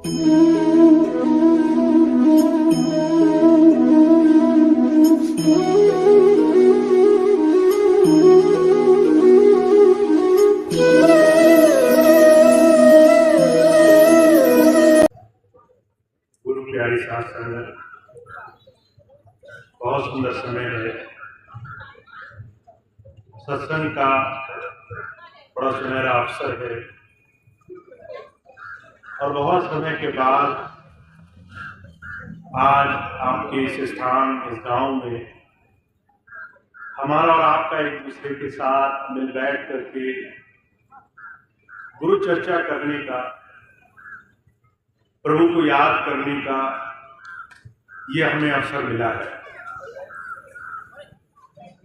गुरु प्यारी साथ संगत, बहुत सुंदर समय है। सत्संग का बड़ा सुनहरा अवसर है और बहुत समय के बाद आज आपके इस स्थान, इस गांव में हमारा और आपका एक दूसरे के साथ मिल बैठ करके गुरु चर्चा करने का, प्रभु को याद करने का ये हमें अवसर मिला है।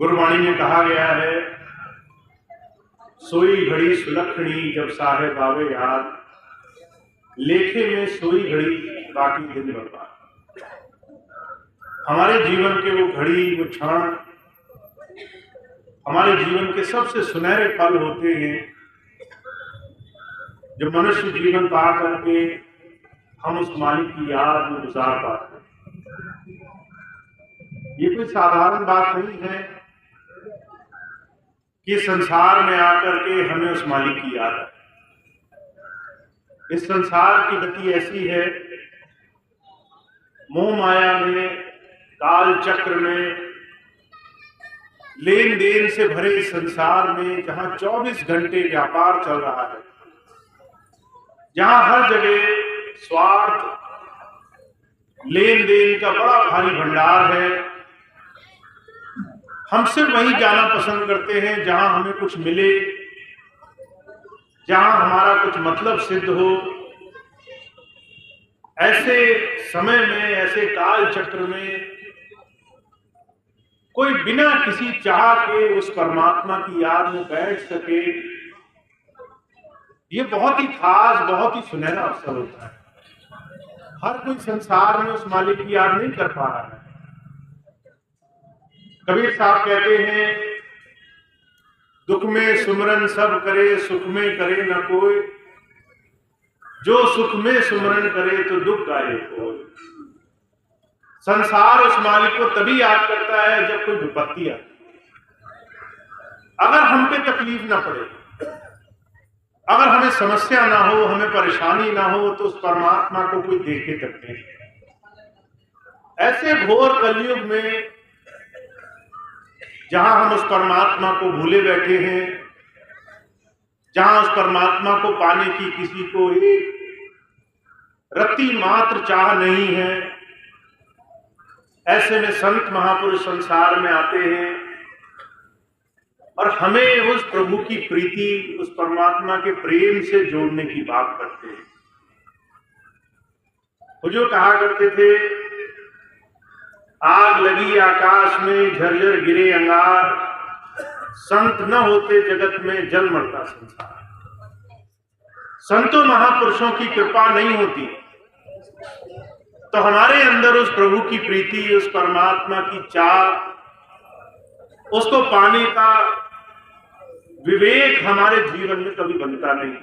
गुरुवाणी में कहा गया है, सोई घड़ी सुलखनी जब साहेब आवे याद, लेखे में सोई घड़ी बाकी दिन बर्बाद। हमारे जीवन के वो घड़ी, वो क्षण हमारे जीवन के सबसे सुनहरे पल होते हैं, जो मनुष्य जीवन पा करके हम उस मालिक की याद में गुजार पाते हैं। ये कोई साधारण बात नहीं है कि संसार में आकर के हमें उस मालिक की याद है। इस संसार की गति ऐसी है, मोह माया में, काल चक्र में, लेन देन से भरे संसार में, जहां 24 घंटे व्यापार चल रहा है, जहां हर जगह स्वार्थ, लेन देन का बड़ा भारी भंडार है, हम सिर्फ वहीं जाना पसंद करते हैं जहां हमें कुछ मिले, जहां हमारा कुछ मतलब सिद्ध हो। ऐसे समय में, ऐसे काल चक्र में कोई बिना किसी चाह के उस परमात्मा की याद में बैठ सके, ये बहुत ही खास, बहुत ही सुनहरा अवसर होता है। हर कोई संसार में उस मालिक की याद नहीं कर पा रहा है। कबीर साहब कहते हैं, दुख में सुमरन सब करे, सुख में करे न कोई, जो सुख में सुमरन करे तो दुख गाए कोई। संसार उस मालिक को तभी याद करता है जब कोई विपत्ति आए। अगर हम पे तकलीफ ना पड़े, अगर हमें समस्या ना हो, हमें परेशानी ना हो, तो उस परमात्मा को कोई देखे तक नहीं। ऐसे घोर कलयुग में जहां हम उस परमात्मा को भूले बैठे हैं, जहां उस परमात्मा को पाने की किसी को एक रत्ती मात्र चाह नहीं है, ऐसे में संत महापुरुष संसार में आते हैं और हमें उस प्रभु की प्रीति, उस परमात्मा के प्रेम से जोड़ने की बात करते हैं। वो जो कहा करते थे, आग लगी आकाश में, झरझर गिरे अंगार, संत न होते जगत में जल मरता संसार। संतों महापुरुषों की कृपा नहीं होती तो हमारे अंदर उस प्रभु की प्रीति, उस परमात्मा की चाह, उसको पाने का विवेक हमारे जीवन में कभी बनता नहीं।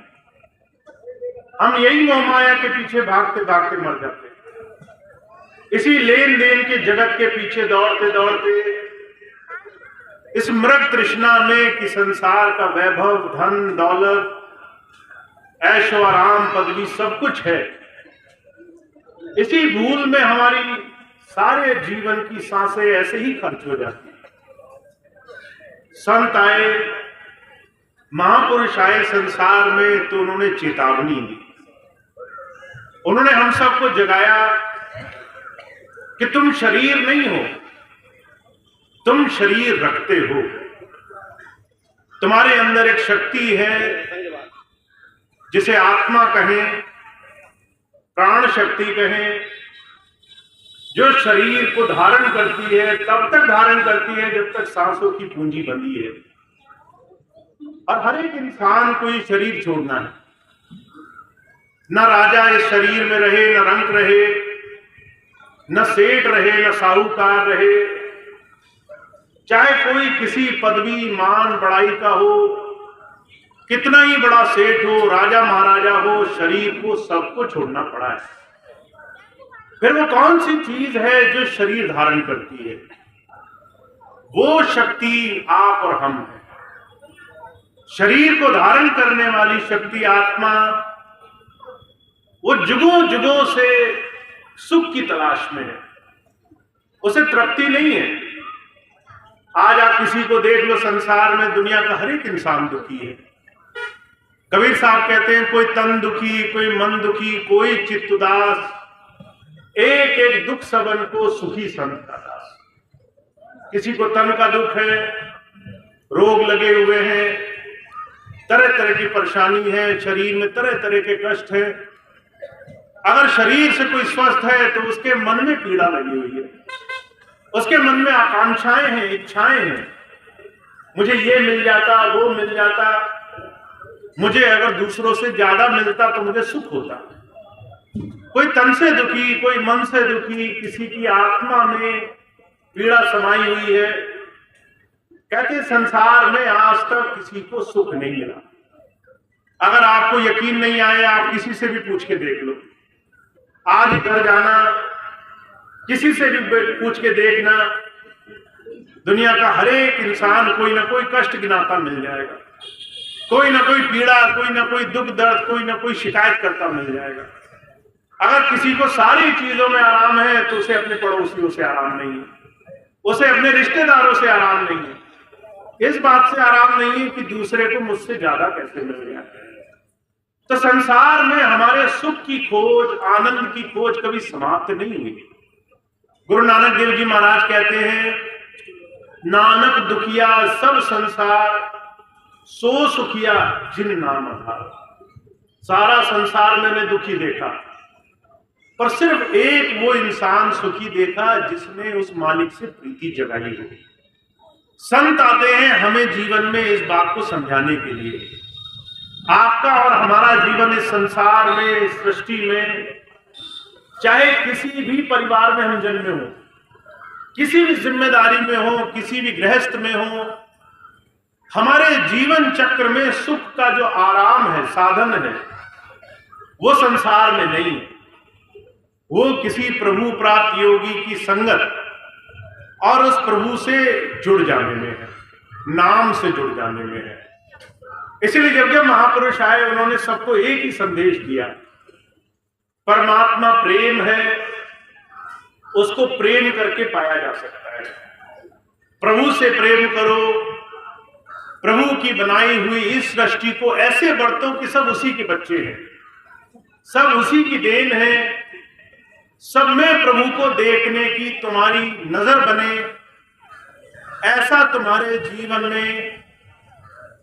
हम यही मोह माया के पीछे भागते भागते मर जाते हैं। इसी लेन देन के जगत के पीछे दौड़ते दौड़ते, इस मृग तृष्णा में कि संसार का वैभव, धन दौलत, ऐशो आराम, पदवी सब कुछ है, इसी भूल में हमारी सारे जीवन की सांसें ऐसे ही खर्च हो जाती हैं। संत आए, महापुरुष आए संसार में, तो उन्होंने चेतावनी दी। उन्होंने हम सबको जगाया कि तुम शरीर नहीं हो, तुम शरीर रखते हो। तुम्हारे अंदर एक शक्ति है जिसे आत्मा कहें, प्राण शक्ति कहें, जो शरीर को धारण करती है, तब तक धारण करती है जब तक सांसों की पूंजी बंधी है। और हर एक इंसान को ये शरीर छोड़ना है। न राजा इस शरीर में रहे, न रंक रहे, न सेठ रहे, न साहूकार रहे, चाहे कोई किसी पदवी मान बड़ाई का हो, कितना ही बड़ा सेठ हो, राजा महाराजा हो, शरीर को सबको छोड़ना पड़ा है। फिर वो कौन सी चीज है जो शरीर धारण करती है? वो शक्ति आप और हम हैं। शरीर को धारण करने वाली शक्ति आत्मा, वो जुगों जुगों से सुख की तलाश में है, उसे तृप्ति नहीं है। आज आप किसी को देख लो, संसार में दुनिया का हर एक इंसान दुखी है। कबीर साहब कहते हैं, कोई तन दुखी, कोई मन दुखी, कोई चित्त उदास, एक एक दुख सबन को सुखी संत का दास। किसी को तन का दुख है, रोग लगे हुए हैं, तरह तरह की परेशानी है, शरीर में तरह तरह के कष्ट है। अगर शरीर से कोई स्वस्थ है तो उसके मन में पीड़ा लगी हुई है, उसके मन में आकांक्षाएं हैं, इच्छाएं हैं। मुझे ये मिल जाता, वो मिल जाता, मुझे अगर दूसरों से ज्यादा मिलता तो मुझे सुख होता। कोई तन से दुखी, कोई मन से दुखी, किसी की आत्मा में पीड़ा समाई हुई है। कहते संसार में आज तक किसी को सुख नहीं मिला। अगर आपको यकीन नहीं आए, आप किसी से भी पूछ के देख लो। आज घर जाना, किसी से भी पूछ के देखना, दुनिया का हर एक इंसान कोई ना कोई कष्ट गिनाता मिल जाएगा, कोई ना कोई पीड़ा, कोई ना कोई दुख दर्द, कोई ना कोई शिकायत करता मिल जाएगा। अगर किसी को सारी चीजों में आराम है तो उसे अपने पड़ोसियों से आराम नहीं है, उसे अपने रिश्तेदारों से आराम नहीं है, इस बात से आराम नहीं है कि दूसरे को मुझसे ज्यादा कैसे मिल गया। तो संसार में हमारे सुख की खोज, आनंद की खोज कभी समाप्त नहीं हुई। गुरु नानक देव जी महाराज कहते हैं, नानक दुखिया सब संसार, सो सुखिया जिन नाम आधार। सारा संसार मैंने दुखी देखा, पर सिर्फ एक वो इंसान सुखी देखा जिसने उस मालिक से प्रीति जगाई हो। संत आते हैं हमें जीवन में इस बात को समझाने के लिए। आपका और हमारा जीवन इस संसार में, इस सृष्टि में, चाहे किसी भी परिवार में हम जन्मे हो, किसी भी जिम्मेदारी में हो, किसी भी गृहस्थ में हो, हमारे जीवन चक्र में सुख का जो आराम है, साधन है, वो संसार में नहीं है। वो किसी प्रभु प्राप्त योगी की संगत और उस प्रभु से जुड़ जाने में है, नाम से जुड़ जाने में है। इसलिए जब जब महापुरुष आए, उन्होंने सबको एक ही संदेश दिया, परमात्मा प्रेम है, उसको प्रेम करके पाया जा सकता है। प्रभु से प्रेम करो, प्रभु की बनाई हुई इस सृष्टि को ऐसे बरतो कि सब उसी के बच्चे हैं, सब उसी की देन है, सब में प्रभु को देखने की तुम्हारी नजर बने, ऐसा तुम्हारे जीवन में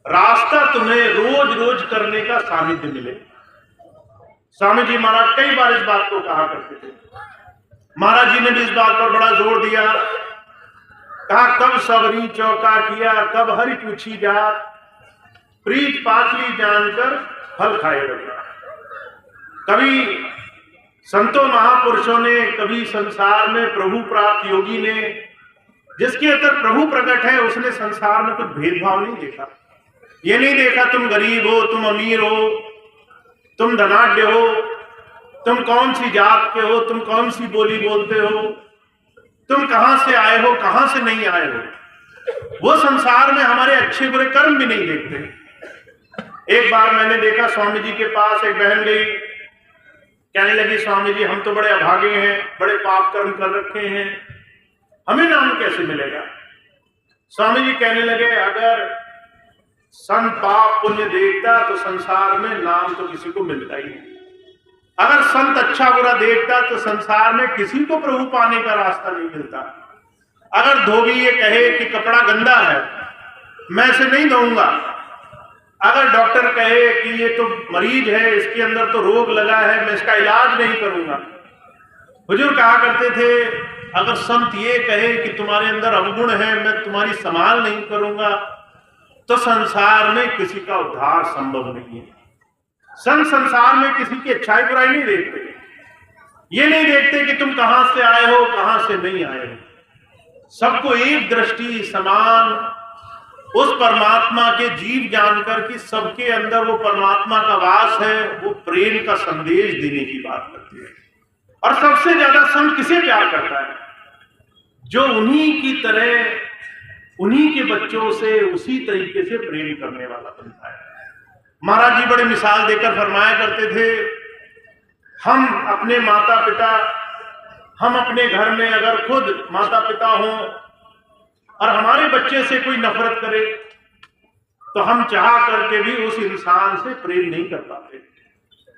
रास्ता तुम्हें रोज रोज करने का सानिध्य मिले। स्वामी जी महाराज कई बार इस बात को कहा करते थे। महाराज जी ने भी इस बात पर बड़ा जोर दिया, कहा कब सबरी चौका किया, कब हरि पूछी जात, प्रीत पातली जानकर फल खाए रखा। कभी संतों महापुरुषों ने, कभी संसार में प्रभु प्राप्त योगी ने, जिसके अंदर प्रभु प्रकट है, उसने संसार में कुछ भेदभाव नहीं देखा। ये नहीं देखा तुम गरीब हो, तुम अमीर हो, तुम धनाढ्य हो, तुम कौन सी जात के हो, तुम कौन सी बोली बोलते हो, तुम कहां से आए हो, कहां से नहीं आए हो। वो संसार में हमारे अच्छे बुरे कर्म भी नहीं देखते। एक बार मैंने देखा, स्वामी जी के पास एक बहन गई, कहने लगी, स्वामी जी हम तो बड़े अभागे हैं, बड़े पाप कर्म कर रखे हैं, हमें नाम कैसे मिलेगा। स्वामी जी कहने लगे, अगर संत पाप पुण्य देखता तो संसार में नाम तो किसी को मिलता ही नहीं। अगर संत अच्छा बुरा देखता तो संसार में किसी को प्रभु पाने का रास्ता नहीं मिलता। अगर धोबी ये कहे कि कपड़ा गंदा है, मैं इसे नहीं धोऊंगा, अगर डॉक्टर कहे कि ये तो मरीज है, इसके अंदर तो रोग लगा है, मैं इसका इलाज नहीं करूंगा। हुजूर कहा करते थे, अगर संत ये कहे कि तुम्हारे अंदर अवगुण है, मैं तुम्हारी संभाल नहीं करूंगा, तो संसार में किसी का उद्धार संभव नहीं है। संत संसार में किसी की अच्छाई बुराई नहीं देखते, ये नहीं देखते कि तुम कहां से आए हो, कहां से नहीं आए हो। सबको एक दृष्टि, समान उस परमात्मा के जीव जानकर कि सबके अंदर वो परमात्मा का वास है, वो प्रेम का संदेश देने की बात करती है। और सबसे ज्यादा संत किसे प्यार करता है? जो उन्हीं की तरह, उन्हीं के बच्चों से उसी तरीके से प्रेम करने वाला बनता है। महाराज जी बड़े मिसाल देकर फरमाया करते थे, हम अपने माता पिता, हम अपने घर में अगर खुद माता पिता हों और हमारे बच्चे से कोई नफरत करे तो हम चाह करके भी उस इंसान से प्रेम नहीं कर पाते।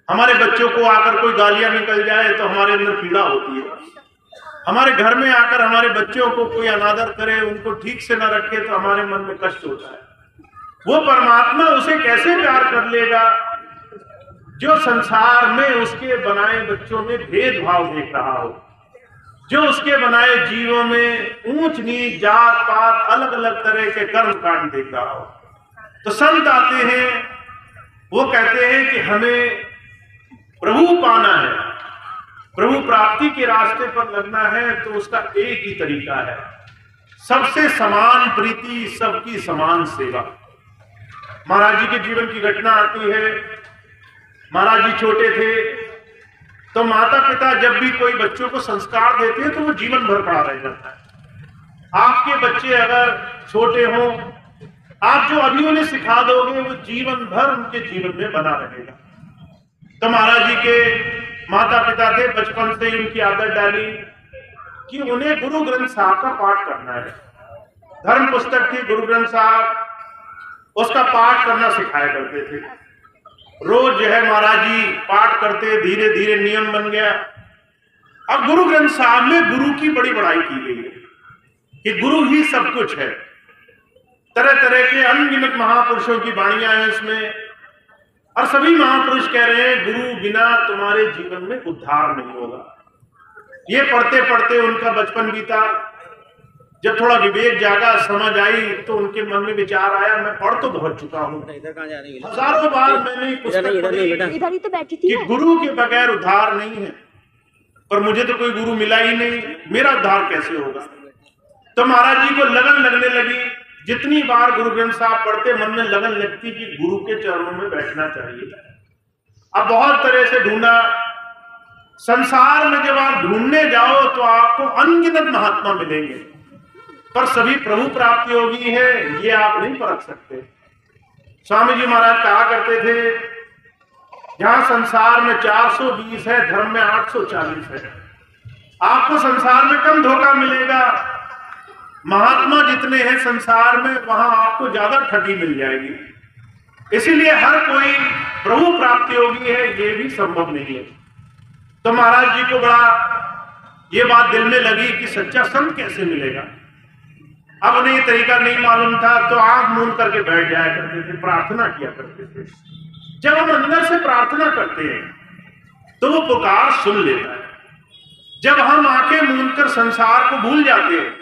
हमारे बच्चों को आकर कोई गालियां निकल जाए तो हमारे अंदर पीड़ा होती है। हमारे घर में आकर हमारे बच्चों को कोई अनादर करे, उनको ठीक से न रखे तो हमारे मन में कष्ट होता है। वो परमात्मा उसे कैसे प्यार कर लेगा जो संसार में उसके बनाए बच्चों में भेदभाव देख रहा हो, जो उसके बनाए जीवों में ऊंच नीच जात पात अलग अलग तरह के कर्म कांड देख रहा हो। तो संत आते हैं, वो कहते हैं कि हमें प्रभु पाना है, प्रभु प्राप्ति के रास्ते पर लगना है, तो उसका एक ही तरीका है, सबसे समान प्रीति, सबकी समान सेवा। महाराज जी के जीवन की घटना आती है। महाराज जी छोटे थे तो माता पिता जब भी कोई बच्चों को संस्कार देते हैं तो वो जीवन भर पड़ा रह जाता है। आपके बच्चे अगर छोटे हों, आप जो अभी उन्हें सिखा दोगे वो जीवन भर उनके जीवन में बना रहेगा। तो महाराज जी के माता पिता थे, बचपन से ही उनकी आदत डाली कि उन्हें गुरु ग्रंथ साहब का पाठ करना है। धर्म पुस्तक थी गुरु ग्रंथ साहब, उसका पाठ करना सिखाया करते थे। रोज जो है महाराज जी पाठ करते, धीरे धीरे नियम बन गया। अब गुरु ग्रंथ साहब में गुरु की बड़ी बड़ाई की गई है कि गुरु ही सब कुछ है। तरह तरह के अनगिनत महापुरुषों की वाणियां हैं इसमें, और सभी महापुरुष कह रहे हैं गुरु बिना तुम्हारे जीवन में उद्धार नहीं होगा। ये पढ़ते पढ़ते उनका बचपन बीता। जब थोड़ा विवेक जागा, समझ आई, तो उनके मन में विचार आया, मैं पढ़ तो बहुत चुका हूँ, हजारों बार मैंने पुस्तक पढ़ी कि गुरु के बगैर उद्धार नहीं है, पर मुझे तो कोई गुरु मिला ही नहीं, मेरा उद्धार कैसे होगा। तो महाराज जी को लगन लगने लगी। जितनी बार गुरु ग्रंथ साहब पढ़ते मन में लगन लगती कि गुरु के चरणों में बैठना चाहिए। अब बहुत तरह से ढूंढा। संसार में जब आप ढूंढने जाओ तो आपको अनगिनत महात्मा मिलेंगे, पर सभी प्रभु प्राप्ति होगी है ये आप नहीं परख सकते। स्वामी जी महाराज कहा करते थे, जहां संसार में 420 है, धर्म में 840 है। आपको संसार में कम धोखा मिलेगा, महात्मा जितने हैं संसार में वहां आपको ज्यादा ठगी मिल जाएगी। इसीलिए हर कोई प्रभु प्राप्ति होगी है ये भी संभव नहीं है। तो महाराज जी को बड़ा ये बात दिल में लगी कि सच्चा संत कैसे मिलेगा। अब उन्हें ये तरीका नहीं मालूम था, तो आंख मूंद करके बैठ जाया करते थे, प्रार्थना किया करते थे। जब हम अंदर से प्रार्थना करते हैं तो वो पुकार सुन लेता है। जब हम आंखें मूंद कर संसार को भूल जाते हैं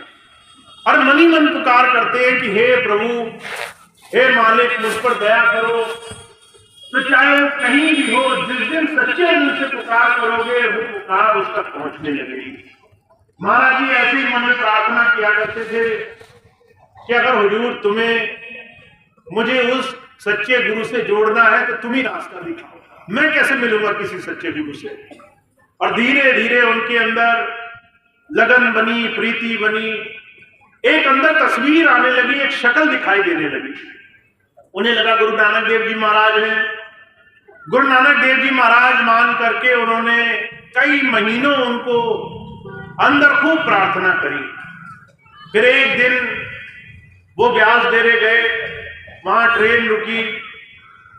और मनी मन पुकार करते हैं कि हे प्रभु, हे मालिक, मुझ पर दया करो, तो चाहे वो कहीं भी हो, जिस दिन सच्चे मन से पुकार करोगे वो पुकार उस तक पहुंचने लगेगी। महाराज जी ऐसे ही मन में प्रार्थना किया करते थे कि अगर हुजूर तुम्हें मुझे उस सच्चे गुरु से जोड़ना है तो तुम ही रास्ता दिखाओ, मैं कैसे मिलूंगा किसी सच्चे गुरु से। और धीरे धीरे उनके अंदर लगन बनी, प्रीति बनी, एक अंदर तस्वीर आने लगी, एक शक्ल दिखाई देने लगी। उन्हें लगा गुरु नानक देव जी महाराज हैं। गुरु नानक देव जी महाराज मान करके उन्होंने कई महीनों उनको अंदर खूब प्रार्थना करी। फिर एक दिन वो व्यास डेरे गए, वहां ट्रेन रुकी।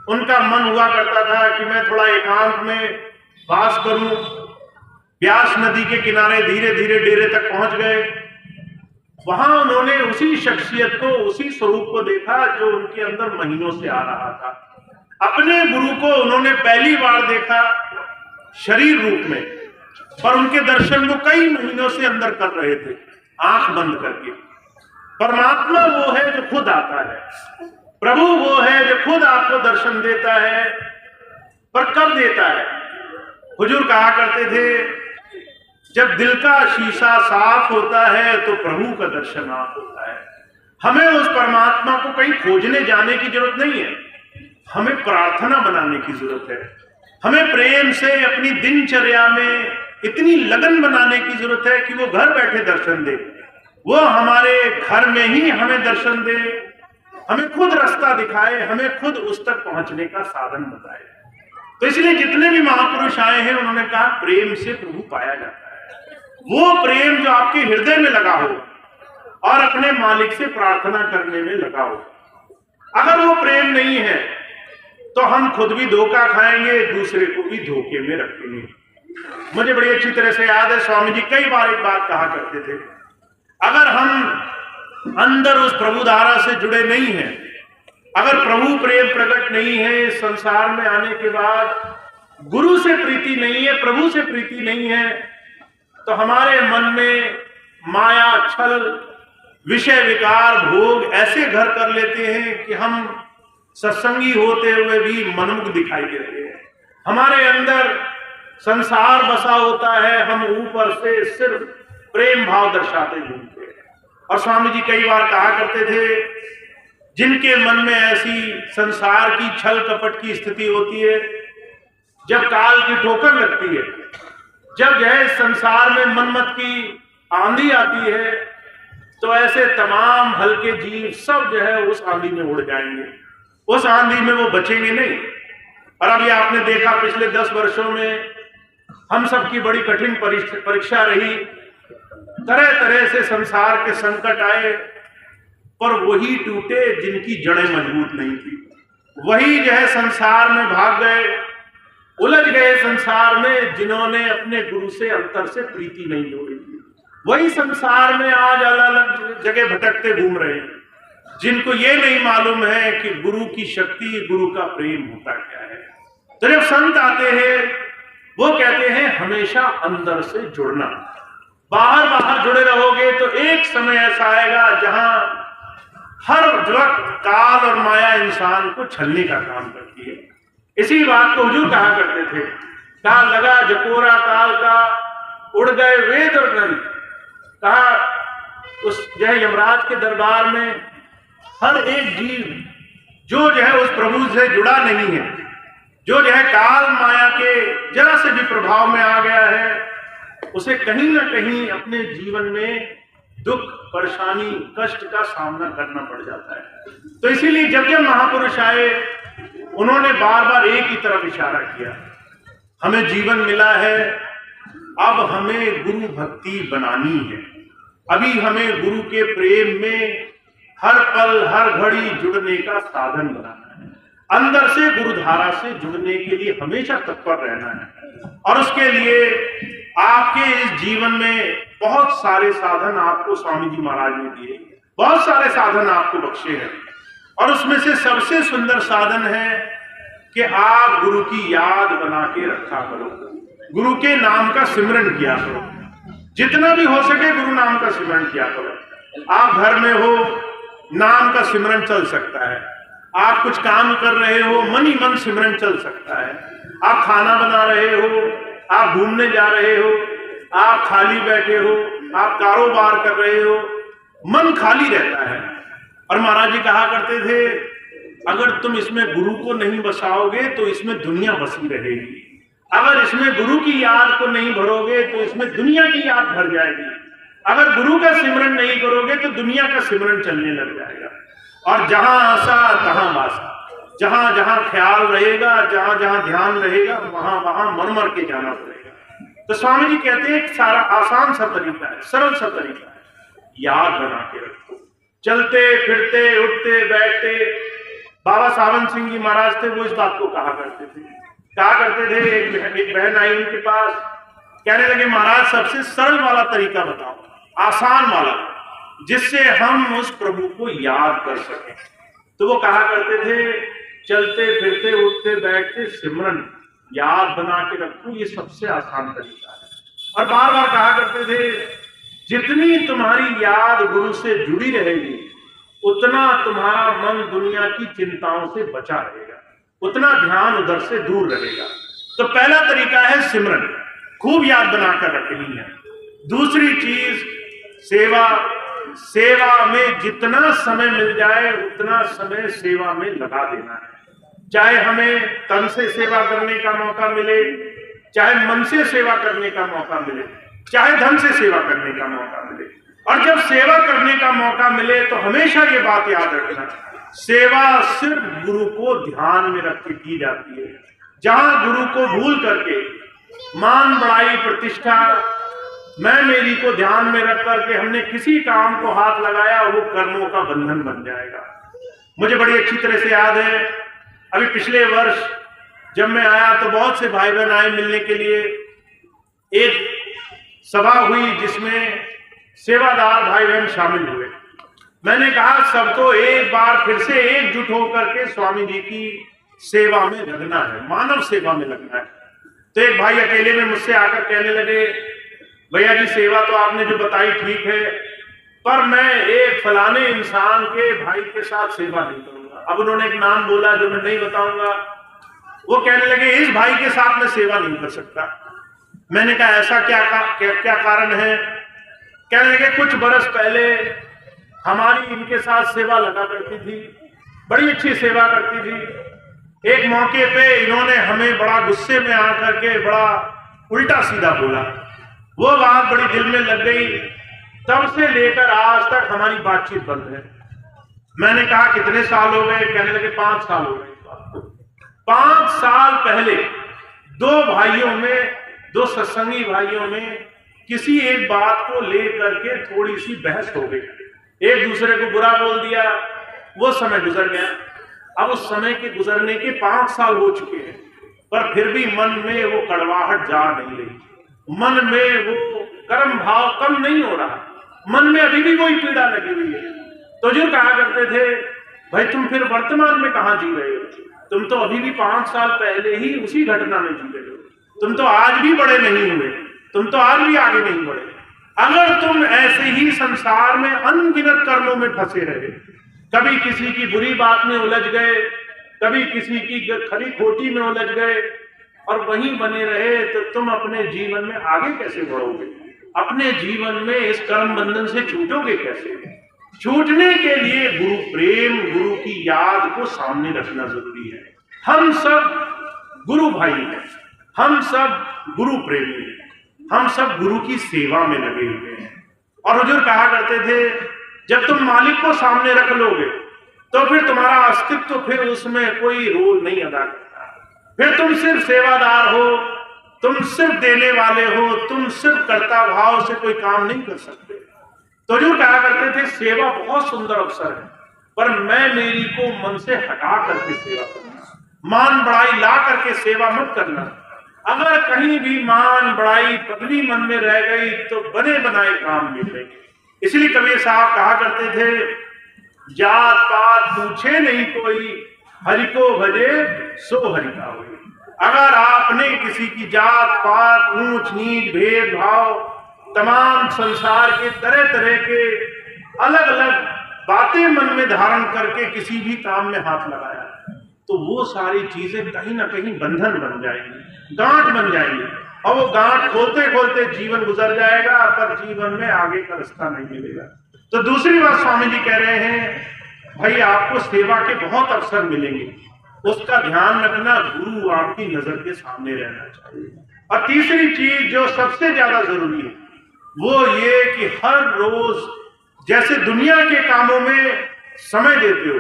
उनका मन हुआ करता था कि मैं थोड़ा एकांत में वास करूं। व्यास नदी के किनारे धीरे धीरे डेरे तक पहुंच गए। वहां उन्होंने उसी शख्सियत को, उसी स्वरूप को देखा जो उनके अंदर महीनों से आ रहा था। अपने गुरु को उन्होंने पहली बार देखा शरीर रूप में, पर उनके दर्शन वो कई महीनों से अंदर कर रहे थे, आंख बंद करके। परमात्मा वो है जो खुद आता है, प्रभु वो है जो खुद आपको दर्शन देता है, पर कब देता है। हुजूर कहा करते थे, जब दिल का शीशा साफ होता है तो प्रभु का दर्शन आप होता है। हमें उस परमात्मा को कहीं खोजने जाने की जरूरत नहीं है, हमें प्रार्थना बनाने की जरूरत है। हमें प्रेम से अपनी दिनचर्या में इतनी लगन बनाने की जरूरत है कि वो घर बैठे दर्शन दे, वो हमारे घर में ही हमें दर्शन दे, हमें खुद रास्ता दिखाए, हमें खुद उस तक पहुंचने का साधन बताए। तो इसलिए जितने भी महापुरुष आए हैं उन्होंने कहा प्रेम से प्रभु पाया जाता है। वो प्रेम जो आपके हृदय में लगा हो और अपने मालिक से प्रार्थना करने में लगा हो। अगर वो प्रेम नहीं है तो हम खुद भी धोखा खाएंगे, दूसरे को भी धोखे में रखेंगे। मुझे बड़ी अच्छी तरह से याद है, स्वामी जी कई बार एक बात कहा करते थे, अगर हम अंदर उस प्रभु धारा से जुड़े नहीं हैं, अगर प्रभु प्रेम प्रकट नहीं है, संसार में आने के बाद गुरु से प्रीति नहीं है, प्रभु से प्रीति नहीं है, तो हमारे मन में माया, छल, विषय विकार, भोग ऐसे घर कर लेते हैं कि हम सत्संगी होते हुए भी मनमुख दिखाई देते हैं। हमारे अंदर संसार बसा होता है, हम ऊपर से सिर्फ प्रेम भाव दर्शाते घूमते हैं। और स्वामी जी कई बार कहा करते थे, जिनके मन में ऐसी संसार की छल कपट की स्थिति होती है, जब काल की ठोकर लगती है, जब जो है संसार में मनमत की आंधी आती है, तो ऐसे तमाम हल्के जीव सब जो है उस आंधी में उड़ जाएंगे, उस आंधी में वो बचेंगे नहीं। और अब ये आपने देखा पिछले 10 वर्षों में हम सब की बड़ी कठिन परीक्षा रही, तरह तरह से संसार के संकट आए, पर वही टूटे जिनकी जड़ें मजबूत नहीं थी। वही जो है संसार में भाग गए, उलझ गए संसार में, जिन्होंने अपने गुरु से अंतर से प्रीति नहीं जोड़ी थी। वही संसार में आज अलग अलग जगह भटकते घूम रहे हैं, जिनको ये नहीं मालूम है कि गुरु की शक्ति, गुरु का प्रेम होता क्या है। तो जब संत आते हैं वो कहते हैं हमेशा अंदर से जुड़ना, बाहर बाहर जुड़े रहोगे तो एक समय ऐसा आएगा जहां हर वक्त काल और माया इंसान को छलने का काम करती है। इसी बात को हुजूर कहा करते थे, कहा लगा जकोरा काल का, उड़ गए वेद और ग्रंथ। कहा उस जो है यमराज के दरबार में हर एक जीव जो है उस प्रभु से जुड़ा नहीं है, जो है काल माया के जरा से भी प्रभाव में आ गया है, उसे कहीं ना कहीं अपने जीवन में दुख, परेशानी, कष्ट का सामना करना पड़ जाता है। तो इसीलिए जब जब महापुरुष आए उन्होंने बार बार एक ही तरफ इशारा किया, हमें जीवन मिला है, अब हमें गुरु भक्ति बनानी है, अभी हमें गुरु के प्रेम में हर पल हर घड़ी जुड़ने का साधन बनाना है, अंदर से गुरुधारा से जुड़ने के लिए हमेशा तत्पर रहना है। और उसके लिए आपके इस जीवन में बहुत सारे साधन आपको स्वामी जी महाराज ने दिए, बहुत सारे साधन आपको बख्शे हैं, और उसमें से सबसे सुंदर साधन है कि आप गुरु की याद बना के रखा करो, गुरु के नाम का सिमरन किया करो, जितना भी हो सके गुरु नाम का सिमरन किया करो। आप घर में हो, नाम का सिमरन चल सकता है, आप कुछ काम कर रहे हो, मन ही मन सिमरन चल सकता है, आप खाना बना रहे हो, आप घूमने जा रहे हो, आप खाली बैठे हो, आप कारोबार कर रहे हो, मन खाली रहता है। और महाराज जी कहा करते थे, अगर तुम इसमें गुरु को नहीं बसाओगे तो इसमें दुनिया बसी रहेगी, अगर इसमें गुरु की याद को नहीं भरोगे तो इसमें दुनिया की याद भर जाएगी, अगर गुरु का सिमरन नहीं करोगे तो दुनिया का सिमरन चलने लग जाएगा। और जहां आशा तहां वासा, जहां जहां ख्याल रहेगा, जहां जहां ध्यान रहेगा, वहां वहां मन मर के जाना पड़ेगा। तो स्वामी जी कहते हैं सारा आसान सा तरीका है, सरल सा तरीका है, याद बना के रखो, चलते फिरते उठते बैठते। बाबा सावन सिंह जी महाराज थे, वो इस बात को कहा करते थे, एक बहन आई उनके पास, कहने लगे महाराज सबसे सरल वाला तरीका बताओ, आसान वाला, जिससे हम उस प्रभु को याद कर सकें। तो वो कहा करते थे, चलते फिरते उठते बैठते सिमरन याद बना के रखो, ये सबसे आसान तरीका है। और बार बार कहा करते थे, जितनी तुम्हारी याद गुरु से जुड़ी रहेगी उतना तुम्हारा मन दुनिया की चिंताओं से बचा रहेगा, उतना ध्यान उधर से दूर रहेगा। तो पहला तरीका है सिमरन, खूब याद बनाकर रखनी है। दूसरी चीज सेवा, सेवा में जितना समय मिल जाए उतना समय सेवा में लगा देना है। चाहे हमें तन से सेवा करने का मौका मिले, चाहे मन से सेवा करने का मौका मिले, चाहे धन से सेवा करने का मौका मिले। और जब सेवा करने का मौका मिले तो हमेशा ये बात याद रखना, सेवा सिर्फ गुरु को ध्यान में रख के की जाती है। जहां गुरु को भूल करके मान बड़ाई प्रतिष्ठा मैं मेरी को ध्यान में रख करके हमने किसी काम को हाथ लगाया, वो कर्मों का बंधन बन जाएगा। मुझे बड़ी अच्छी तरह से याद है, अभी पिछले वर्ष जब मैं आया तो बहुत से भाई बहन आए मिलने के लिए। एक सभा हुई जिसमें सेवादार भाई बहन शामिल हुए। मैंने कहा सबको एक बार फिर से एकजुट होकर के स्वामी जी की सेवा में लगना है, मानव सेवा में लगना है। तो एक भाई अकेले में मुझसे आकर कहने लगे, भैया जी सेवा तो आपने जो बताई ठीक है, पर मैं एक फलाने इंसान के भाई के साथ सेवा नहीं करूंगा। अब उन्होंने एक नाम बोला जो मैं नहीं बताऊंगा। वो कहने लगे इस भाई के साथ मैं सेवा नहीं कर सकता। मैंने कहा ऐसा क्या कारण है? कहने लगे कुछ बरस पहले हमारी इनके साथ सेवा लगा करती थी, बड़ी अच्छी सेवा करती थी। एक मौके पे इन्होंने हमें बड़ा गुस्से में आकर के बड़ा उल्टा सीधा बोला। वो बात बड़ी दिल में लग गई। तब से लेकर आज तक हमारी बातचीत बंद है। मैंने कहा कितने साल हो गए? कहने लगे 5 साल हो गए। 5 साल पहले दो सत्संगी भाइयों में किसी एक बात को लेकर के थोड़ी सी बहस हो गई, एक दूसरे को बुरा बोल दिया। वो समय गुजर गया। अब उस समय के गुजरने के 5 साल हो चुके हैं, पर फिर भी मन में वो कड़वाहट जा नहीं रही, मन में वो कर्म भाव कम नहीं हो रहा, मन में अभी भी कोई पीड़ा लगी हुई है। तो जो कहा करते थे भाई तुम फिर वर्तमान में कहां जी रहे हो? तुम तो अभी भी 5 साल पहले ही उसी घटना में जी रहे हो। तुम तो आज भी बड़े नहीं हुए, तुम तो आज भी आगे नहीं बढ़े। अगर तुम ऐसे ही संसार में अनगिनत कर्मों में फंसे रहे, कभी किसी की बुरी बात में उलझ गए, कभी किसी की खरी खोटी में उलझ गए और वहीं बने रहे, तो तुम अपने जीवन में आगे कैसे बढ़ोगे? अपने जीवन में इस कर्म बंधन से छूटोगे कैसे? छूटने के लिए गुरु प्रेम, गुरु की याद को सामने रखना जरूरी है। हम सब गुरु भाई हैं, हम सब गुरु प्रेमी हैं, हम सब गुरु की सेवा में लगे हुए हैं। और हुजूर कहा करते थे जब तुम मालिक को सामने रख लोगे तो फिर तुम्हारा अस्तित्व फिर उसमें कोई रोल नहीं अदा करता। फिर तुम सिर्फ सेवादार हो, तुम सिर्फ देने वाले हो, तुम सिर्फ कर्ता भाव से कोई काम नहीं कर सकते। तो जो कहा करते थे सेवा बहुत सुंदर अवसर है, पर मैं मेरी को मन से हटा करके सेवा करना, मान बड़ाई ला करके सेवा मत करना। अगर कहीं भी मान बड़ाई पदवी मन में रह गई तो बने बनाए काम मिलेंगे। इसलिए कबीर साहब कहा करते थे जात पात पूछे नहीं कोई, हरि को भजे सो हरि का होए। अगर आपने किसी की जात पात ऊंच नीच भेदभाव तमाम संसार के तरह तरह के अलग अलग बातें मन में धारण करके किसी भी काम में हाथ लगाया तो वो सारी चीजें कहीं ना कहीं बंधन बन जाएंगी, गांठ बन जाएंगी, और वो गांठ खोलते खोलते जीवन गुजर जाएगा, पर जीवन में आगे का रास्ता नहीं मिलेगा। तो दूसरी बात स्वामी जी कह रहे हैं भाई आपको सेवा के बहुत अवसर मिलेंगे, उसका ध्यान रखना, गुरु आपकी नजर के सामने रहना चाहिए। और तीसरी चीज जो सबसे ज्यादा जरूरी है वो ये कि हर रोज जैसे दुनिया के कामों में समय देते हो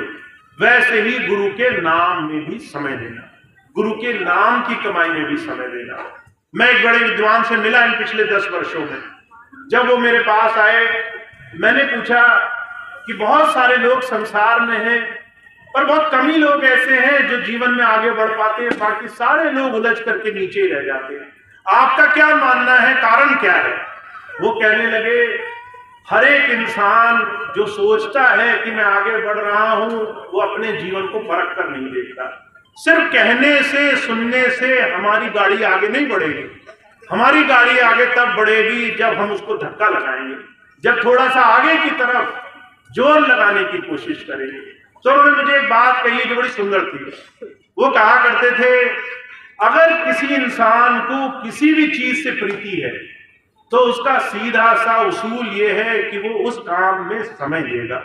वैसे ही गुरु के नाम में भी समय देना, गुरु के नाम की कमाई में भी समय देना। मैं एक बड़े विद्वान से मिला इन पिछले 10 वर्षों में। जब वो मेरे पास आए मैंने पूछा कि बहुत सारे लोग संसार में हैं पर बहुत कम ही लोग ऐसे हैं जो जीवन में आगे बढ़ पाते हैं, बाकी सारे लोग उलझ करके नीचे रह जाते हैं। आपका क्या मानना है, कारण क्या है? वो कहने लगे हर एक इंसान जो सोचता है कि मैं आगे बढ़ रहा हूं वो अपने जीवन को परख कर नहीं देखता। सिर्फ कहने से सुनने से हमारी गाड़ी आगे नहीं बढ़ेगी। हमारी गाड़ी आगे तब बढ़ेगी जब हम उसको धक्का लगाएंगे, जब थोड़ा सा आगे की तरफ जोर लगाने की कोशिश करेंगे। तो उन्होंने मुझे एक बात कही जो बड़ी सुंदर थी। वो कहा करते थे अगर किसी इंसान को किसी भी चीज से प्रीति है तो उसका सीधा सा उसूल ये है कि वो उस काम में समय देगा।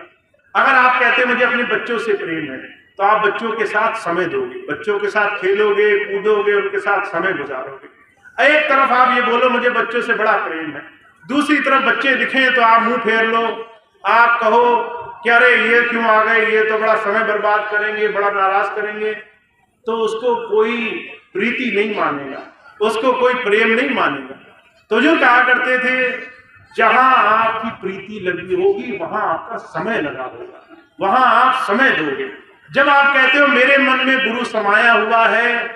अगर आप कहते हैं मुझे अपने बच्चों से प्रेम है, तो आप बच्चों के साथ समय दोगे, बच्चों के साथ खेलोगे कूदोगे, उनके साथ समय गुजारोगे। एक तरफ आप ये बोलो मुझे बच्चों से बड़ा प्रेम है, दूसरी तरफ बच्चे दिखें तो आप मुंह फेर लो, आप कहो कि अरे ये क्यों आ गए, ये तो बड़ा समय बर्बाद करेंगे, बड़ा नाराज करेंगे, तो उसको कोई प्रीति नहीं मानेगा, उसको कोई प्रेम नहीं मानेगा। तो जो कहा करते थे जहां आपकी प्रीति लगी होगी वहां आपका समय लगा होगा, वहां आप समय दोगे। जब आप कहते हो मेरे मन में गुरु समाया हुआ है,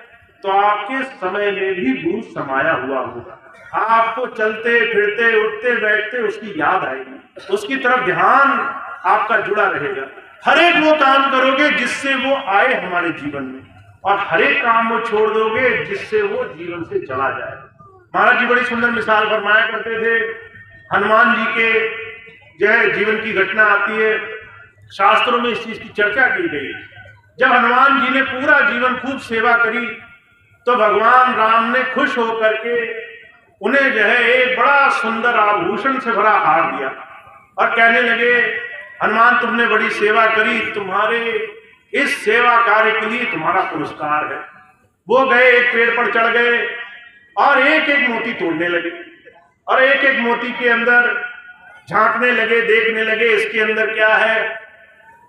तो आपके समय में भी गुरु समाया हुआ होगा। आपको चलते फिरते उठते बैठते उसकी याद आएगी, उसकी तरफ ध्यान आपका जुड़ा रहेगा। हर एक वो काम करोगे जिससे वो आए हमारे जीवन में, और हर एक काम वो छोड़ दोगे जिससे वो जीवन से चला जाए। महाराज जी बड़ी सुंदर मिसाल फरमाया करते थे। हनुमान जी के जो है जीवन की घटना आती है, शास्त्रों में इस चीज की चर्चा की गई। जब हनुमान जी ने पूरा जीवन खूब सेवा करी, तो भगवान राम ने खुश होकर के उन्हें जो है एक बड़ा सुंदर आभूषण से भरा हार दिया और कहने लगे हनुमान तुमने बड़ी सेवा करी, तुम्हारे इस सेवा कार्य के लिए तुम्हारा पुरस्कार है। वो गए एक पेड़ पर चढ़ गए और एक एक मोती तोड़ने लगे और एक एक मोती के अंदर झांकने लगे, देखने लगे इसके अंदर क्या है।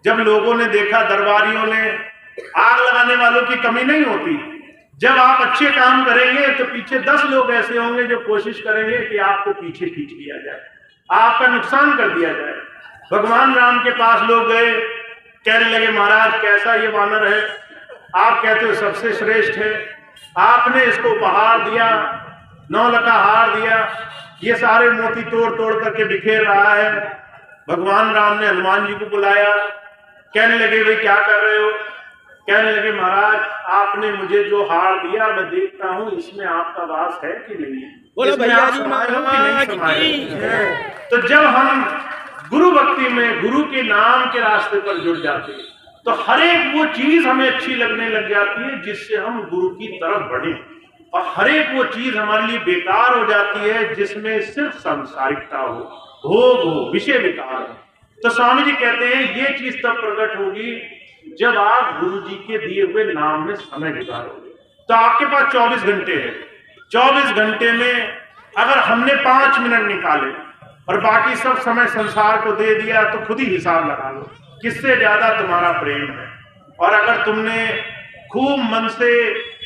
जब लोगों ने देखा, दरबारियों ने, आग लगाने वालों की कमी नहीं होती। जब आप अच्छे काम करेंगे तो पीछे 10 लोग ऐसे होंगे जो कोशिश करेंगे कि आपको पीछे खींच लिया जाए, आपका नुकसान कर दिया जाए। भगवान राम के पास लोग गए, कहने लगे महाराज कैसा ये वानर है, आप कहते हो सबसे श्रेष्ठ है, आपने इसको उपहार दिया, 9 लखा हार दिया, ये सारे मोती तोड़ तोड़ करके बिखेर रहा है। भगवान राम ने हनुमान जी को बुलाया, कहने लगे भाई क्या कर रहे हो। कहने लगे महाराज आपने मुझे जो हार दिया मैं देखता हूं इसमें आपका वास है कि नहीं, बोलो इसमें भैया आप जी समाये हो कि नहीं समाये महाराज। तो जब हम गुरु भक्ति में गुरु के नाम के रास्ते पर जुड़ जाते हैं तो हर एक वो चीज हमें अच्छी लगने लग जाती है जिससे हम गुरु की तरफ बढ़े, और हर एक वो चीज हमारे लिए बेकार हो जाती है जिसमें सिर्फ सांसारिकता हो, भोग हो, विषय विकार हो। तो स्वामी जी कहते हैं ये चीज तब प्रकट होगी जब आप गुरु जी के दिए हुए नाम में समय गुजारोगे। तो आपके पास 24 घंटे है, 24 घंटे में अगर हमने 5 मिनट निकाले और बाकी सब समय संसार को दे दिया तो खुद ही हिसाब लगा लो किससे ज्यादा तुम्हारा प्रेम है। और अगर तुमने खूब मन से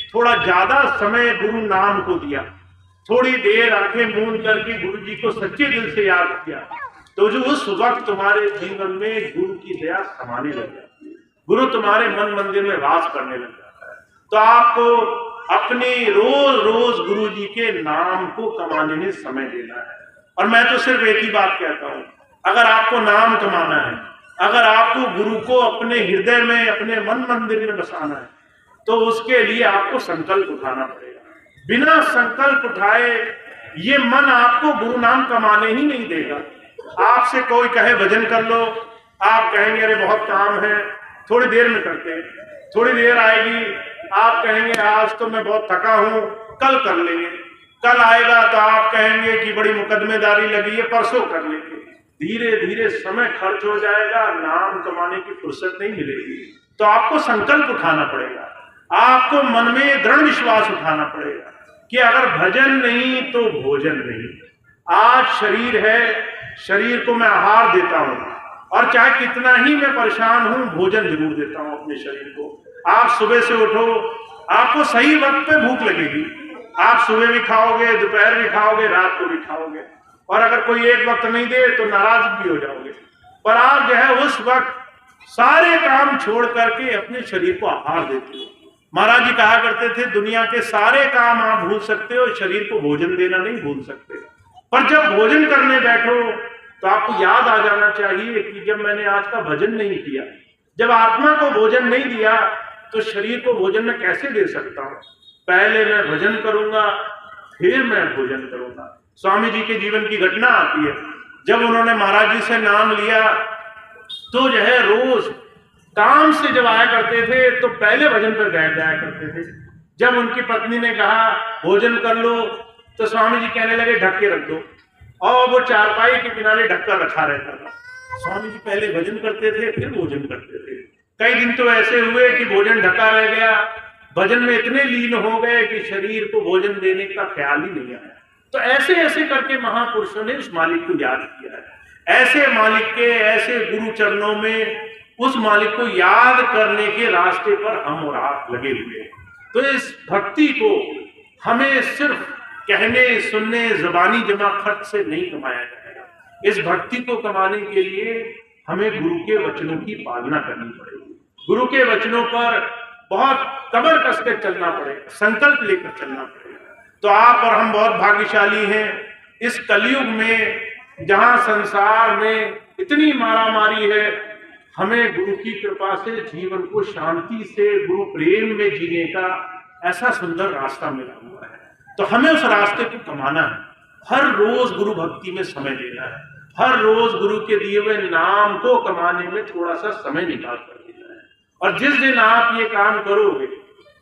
थोड़ा ज्यादा समय गुरु नाम को दिया, थोड़ी देर आंखें मूंद करके गुरु जी को सच्चे दिल से याद किया, तो जो उस वक्त तुम्हारे जीवन में गुरु की दया समाने लग जाती है, गुरु तुम्हारे मन मंदिर में वास करने लग जाता है। तो आपको अपनी रोज रोज गुरु जी के नाम को कमाने में समय देना है। और मैं तो सिर्फ एक ही बात कहता हूं, अगर आपको नाम कमाना है, अगर आपको गुरु को अपने हृदय में, अपने मन मंदिर में बसाना है, तो उसके लिए आपको संकल्प उठाना पड़ेगा। बिना संकल्प उठाए ये मन आपको गुरु नाम कमाने ही नहीं देगा। आपसे कोई कहे भजन कर लो, आप कहेंगे अरे बहुत काम है, थोड़ी देर में करते हैं। थोड़ी देर आएगी, आप कहेंगे आज तो मैं बहुत थका हूं, कल कर लेंगे। कल आएगा तो आप कहेंगे कि बड़ी मुकदमेदारी लगी है, परसों कर लेंगे। धीरे धीरे समय खर्च हो जाएगा, नाम कमाने की फुर्सत नहीं मिलेगी। तो आपको संकल्प उठाना पड़ेगा, आपको मन में दृढ़ विश्वास उठाना पड़ेगा कि अगर भजन नहीं तो भोजन नहीं। आज शरीर है, शरीर को मैं आहार देता हूं, और चाहे कितना ही मैं परेशान हूं भोजन जरूर देता हूं अपने शरीर को। आप सुबह से उठो, आपको सही वक्त पे भूख लगेगी, आप सुबह भी खाओगे, दोपहर भी खाओगे, रात को भी खाओगे। और अगर कोई एक वक्त नहीं दे तो नाराज भी हो जाओगे। पर आप जो है उस वक्त सारे काम छोड़ करके अपने शरीर को आहार देते हो। महाराज जी कहा करते थे दुनिया के सारे काम आप भूल सकते हो, शरीर को भोजन देना नहीं भूल सकते। पर जब भोजन करने बैठो तो आपको याद आ जाना चाहिए कि जब मैंने आज का भजन नहीं किया, जब आत्मा को भोजन नहीं दिया तो शरीर को भोजन में कैसे दे सकता हूं। पहले मैं भजन करूंगा, फिर मैं भोजन करूंगा। स्वामी जी के जीवन की घटना आती है, जब उन्होंने महाराज जी से नाम लिया तो जो है रोज काम से जब आया करते थे तो पहले भजन पर बैठ जाया करते थे। जब उनकी पत्नी ने कहा भोजन कर लो तो स्वामी जी कहने लगे ढक के रख दो, और वो चारपाई के किनारे ढककर रखा रहता था। स्वामी जी पहले भजन करते थे, फिर भोजन करते थे। कई दिन तो ऐसे हुए कि भोजन ढका रह गया, भजन में इतने लीन हो गए कि शरीर को भोजन देने का ख्याल ही नहीं आया। तो ऐसे ऐसे करके महापुरुषों ने उस मालिक को याद किया है। ऐसे मालिक के, ऐसे गुरु चरणों में उस मालिक को याद करने के रास्ते पर हम और आप लगे हुए हैं। तो इस भक्ति को हमें सिर्फ कहने सुनने जबानी जमा खर्च से नहीं कमाया जाएगा। इस भक्ति को कमाने के लिए हमें गुरु के वचनों की पालना करनी पड़ेगी। गुरु के वचनों पर बहुत कमर कस कर चलना पड़ेगा, संकल्प लेकर चलना पड़ेगा। तो आप और हम बहुत भाग्यशाली हैं इस कलयुग में, जहां संसार में इतनी मारामारी है। हमें गुरु की कृपा से जीवन को शांति से गुरु प्रेम में जीने का ऐसा सुंदर रास्ता मिला हुआ है। तो हमें उस रास्ते को कमाना है। हर रोज गुरु भक्ति में समय देना है, हर रोज गुरु के दिए हुए नाम को कमाने में थोड़ा सा समय निकाल कर देना है। और जिस दिन आप ये काम करोगे,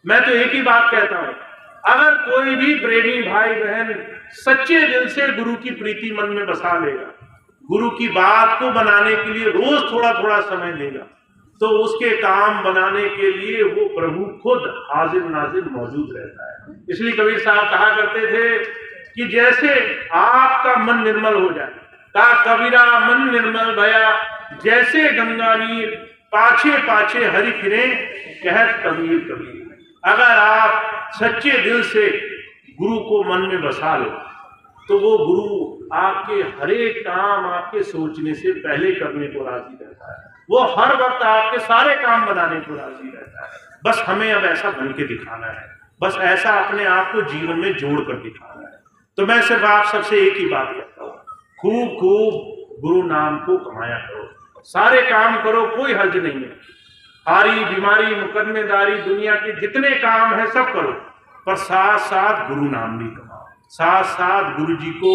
मैं तो एक ही बात कहता हूं, अगर कोई भी प्रेमी भाई बहन सच्चे दिल से गुरु की प्रीति मन में बसा लेगा, गुरु की बात को बनाने के लिए रोज थोड़ा थोड़ा समय देगा, तो उसके काम बनाने के लिए वो प्रभु खुद हाजिर नाजिर मौजूद रहता है। इसलिए कबीर साहब कहा करते थे कि जैसे आपका मन निर्मल हो जाए, का कबीरा मन निर्मल भया, जैसे गंगा नीर पाछे पाछे हरि फिरे, कहत कबीर कबीर। अगर आप सच्चे दिल से गुरु को मन में बसा लो, तो वो गुरु आपके हर एक काम आपके सोचने से पहले करने को राजी रहता है। वो हर वक्त आपके सारे काम बनाने को राजी रहता है। बस हमें अब ऐसा बन के दिखाना है, बस ऐसा अपने आप को जीवन में जोड़ कर दिखाना है। तो मैं सिर्फ आप सबसे एक ही बात कहता हूँ, खूब खूब गुरु नाम को कमाया करो, सारे काम करो, कोई हर्ज नहीं है। हारी बीमारी मुकदमेदारी दुनिया के जितने काम है सब करो, पर साथ साथ गुरु नाम भी कमाओ, साथ साथ गुरु जी को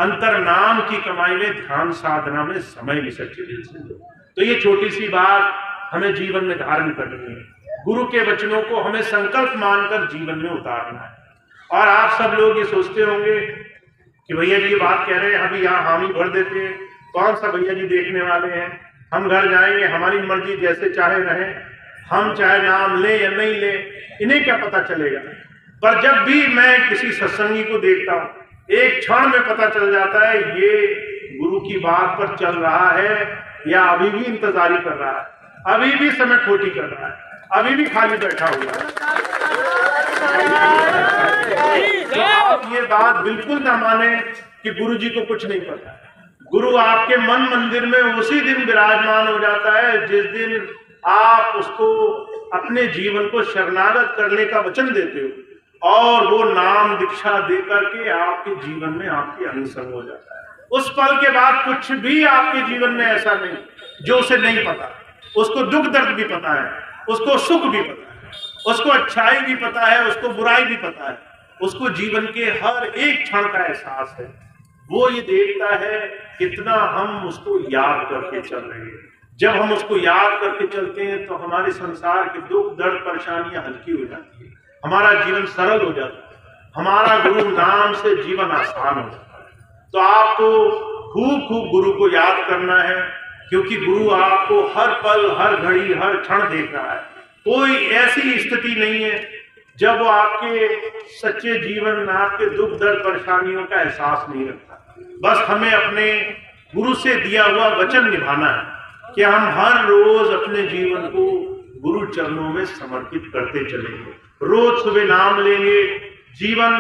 अंतर नाम की कमाई में, ध्यान साधना में समय भी सच्चे दिल से दो। तो ये छोटी सी बात हमें जीवन में धारण करनी है। गुरु के वचनों को हमें संकल्प मानकर जीवन में उतारना है। और आप सब लोग ये सोचते होंगे कि भैया जी ये बात कह रहे हैं, अभी यहाँ हामी भर देते हैं, कौन सा भैया जी देखने वाले हैं, हम घर जाएंगे, हमारी मर्जी जैसे चाहे रहे, हम चाहे नाम ले या नहीं ले, इन्हें क्या पता चलेगा। पर जब भी मैं किसी सत्संगी को देखता हूँ, एक क्षण में पता चल जाता है ये गुरु की बात पर चल रहा है या अभी भी इंतजारी कर रहा है, अभी भी समय खोटी कर रहा है, अभी भी खाली बैठा हुआ है। तो आप ये बात बिल्कुल ना माने कि गुरु जी को कुछ नहीं पता है। गुरु आपके मन मंदिर में उसी दिन विराजमान हो जाता है जिस दिन आप उसको अपने जीवन को शरणागत करने का वचन देते हो, और वो नाम दीक्षा दे करके आपके जीवन में आपके अनुसंग हो जाता है। उस पल के बाद कुछ भी आपके जीवन में ऐसा नहीं जो उसे नहीं पता। उसको दुख दर्द भी पता है, उसको सुख भी पता है, उसको अच्छाई भी पता है, उसको बुराई भी पता है, उसको जीवन के हर एक क्षण का एहसास है। वो ये देखता है कितना हम उसको याद करके चल रहे हैं। जब हम उसको याद करके चलते हैं तो हमारे संसार के दुख दर्द परेशानियां हल्की हो जाती है, हमारा जीवन सरल हो जाता है, हमारा गुरु नाम से जीवन आसान हो जाता है। तो आपको खूब खूब गुरु को याद करना है, क्योंकि गुरु आपको हर पल हर घड़ी हर क्षण देख रहा है। कोई ऐसी स्थिति नहीं है जब वो आपके सच्चे जीवन में आपके दुख दर्द परेशानियों का एहसास नहीं रखता। बस हमें अपने गुरु से दिया हुआ वचन निभाना है कि हम हर रोज अपने जीवन को गुरु चरणों में समर्पित करते चलेंगे। रोज सुबह नाम लेंगे, जीवन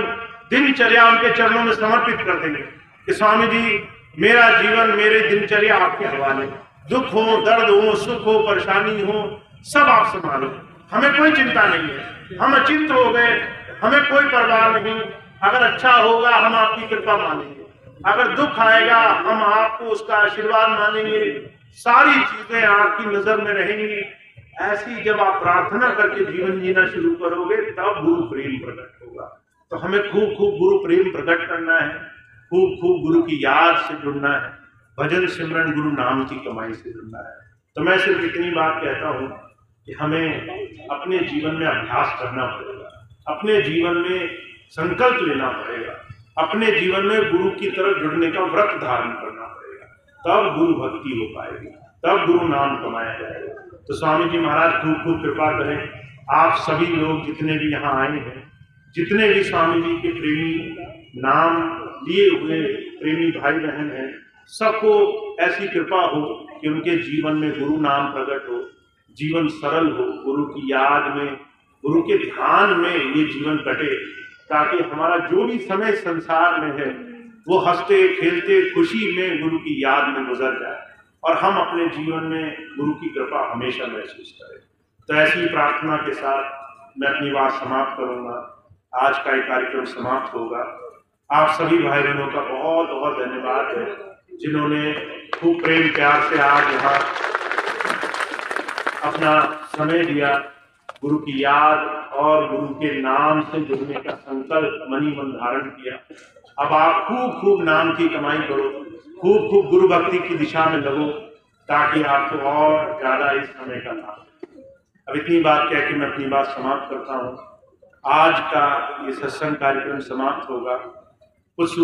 दिनचर्या उनके चरणों में समर्पित कर देंगे कि स्वामी जी मेरा जीवन मेरे दिनचर्या आपके हवाले, दुख हो दर्द हो सुख हो परेशानी हो सब आप संभालो, हमें कोई चिंता नहीं है, हम अचिंत हो गए, हमें कोई परवाह नहीं। अगर अच्छा होगा हम आपकी कृपा मानेंगे, अगर दुख आएगा हम आपको उसका आशीर्वाद मानेंगे, सारी चीजें आपकी नजर में रहेंगी। ऐसी जब आप प्रार्थना करके जीवन जीना शुरू करोगे तब गुरु प्रेम प्रकट होगा। तो हमें खूब खूब गुरु प्रेम प्रकट करना है, खूब खूब गुरु की याद से जुड़ना है, भजन सिमरन गुरु नाम की कमाई से जुड़ना है। तो मैं सिर्फ इतनी बात कहता हूँ कि हमें अपने जीवन में अभ्यास करना पड़ेगा, अपने जीवन में संकल्प लेना पड़ेगा अपने जीवन में गुरु की तरफ जुड़ने का व्रत धारण करना पड़ेगा, तब गुरु भक्ति हो पाएगी, तब गुरु नाम कमाया जाएगा। तो स्वामी जी महाराज खूब खूब कृपा करें। आप सभी लोग जितने भी यहाँ आए हैं, जितने भी स्वामी जी के प्रेमी नाम लिए हुए प्रेमी भाई बहन हैं, सबको ऐसी कृपा हो कि उनके जीवन में गुरु नाम प्रकट हो, जीवन सरल हो, गुरु की याद में, गुरु के ध्यान में ये जीवन कटे, ताकि हमारा जो भी समय संसार में है वो हंसते खेलते खुशी में गुरु की याद में गुजर जाए और हम अपने जीवन में गुरु की कृपा हमेशा महसूस करें। तो ऐसी प्रार्थना के साथ मैं अपनी बात समाप्त करूंगा। आज का ये कार्यक्रम समाप्त होगा। आप सभी भाई बहनों का बहुत बहुत धन्यवाद है, जिन्होंने खूब प्रेम प्यार से आज यहाँ अपना समय दिया, गुरु की याद और गुरु के नाम से जुड़ने का संकल्प मनी मन धारण किया। अब आप खूब खूब नाम की कमाई करो, खूब खूब गुरु भक्ति की दिशा में लगो, ताकि आपको और ज्यादा इस समय का लाभ। अब इतनी बात कह के मैं अपनी बात समाप्त करता हूँ। आज का ये सत्संग कार्यक्रम समाप्त होगा। कुछ